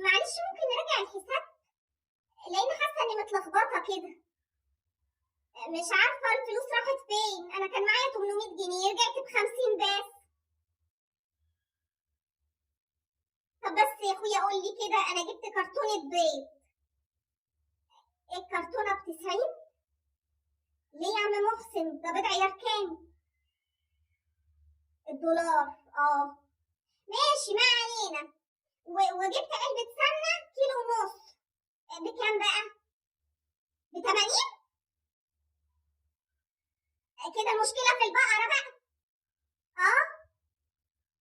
معلش ممكن نراجع الحساب؟ لأن حاسة إني متلخبطة كده. مش عارفة الفلوس راحت فين. أنا كان معايا 800 جنيه رجعت ب50 بس. طب بس يا أخويا قول لي كده، أنا جبت كرتونة بيض. الكرتونة ب90. ليه يا عم محسن؟ ده بيض عيار كام؟ $1. ماشي ما علينا. وجبت علبة سمنة 1.5 كيلو. بكام بقى؟ ب80. كده المشكلة في البقرة بقى.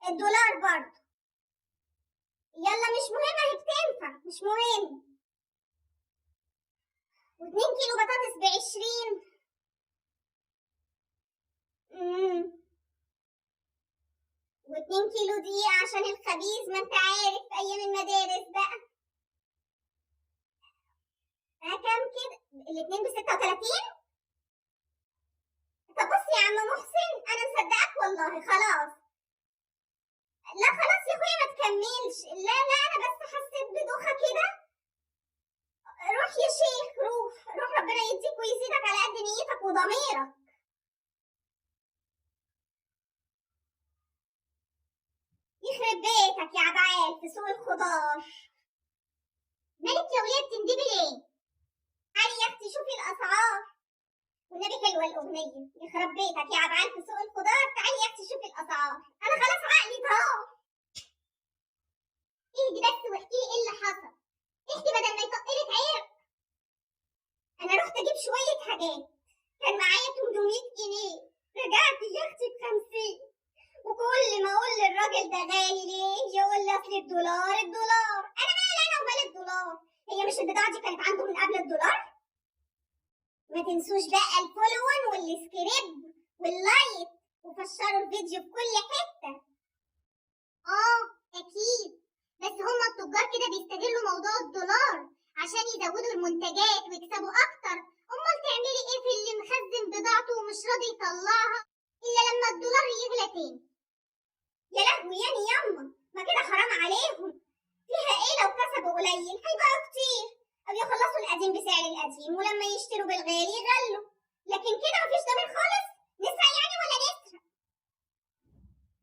$1 برضه. يلا مش مهم، اهي بتنفع، مش مهم. و2 كيلو بطاطس ب20. و2 كيلو دقيق عشان الخبيز، ما انت عارف ايام المدارس بقى. كام كده؟ الاتنين ب36. طب بص يا عم محسن، انا مصدقك والله. خلاص لا خلاص يا اخويا ما تكملش. لا انا بس حسيت بدوخه كده. روح يا شيخ، روح ربنا يديك ويزيدك على قد نيتك وضميرك. يخرب بيتك يا عبعال في سوق الخضار. مالك يا وليه بتندبي ليه؟ تعالي يا اختي شوفي الاسعار. والنبي حلوه الاغنيه. يخرب بيتك يا عبعال في سوق الخضار. تعالي يا اختي شوفي الاسعار. انا خلاص عقلي طار. اهدي بس واحكي لي ايه اللي حصل. احكي بدل ما يطقلك عرق. انا رحت اجيب شويه حاجات، كان معايا 800 جنيه. رجعت يا اختي ب50. وكل ما اقول للراجل ده غالي ليه يقول لي اصل الدولار. انا مالي انا ومال الدولار؟ هي مش البضاعه دي كانت عنده من قبل الدولار؟ ما تنسوش بقى الفولون والسكريب واللايك وفشروا الفيديو في كل حته. اكيد، بس هما التجار كده بيستغلوا موضوع الدولار عشان يزودوا المنتجات ويكسبوا اكتر. امال تعملي ايه في اللي مخزن بضاعته ومش راضي يطلعها الا لما الدولار يغلى تاني؟ يا لهوي يعني ياما، ما كده حرام عليهم. فيها ايه لو كسبوا قليل هيبقوا كتير، او يخلصوا القديم بسعر القديم ولما يشتروا بالغالي يغلوا. لكن كده مفيش ضمير خالص. نسرق يعني ولا نسرق؟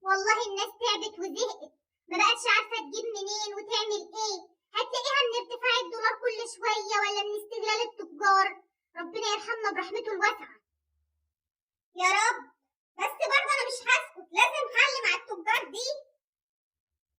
والله الناس تعبت وزهقت، ما بقتش عارفه تجيب منين وتعمل ايه. هتلاقيها من ارتفاع الدولار كل شويه ولا من استغلال التجار. ربنا يرحمنا برحمته الواسعه يا رب. بس برضه انا مش هسكت، لازم حل مع التجار دي.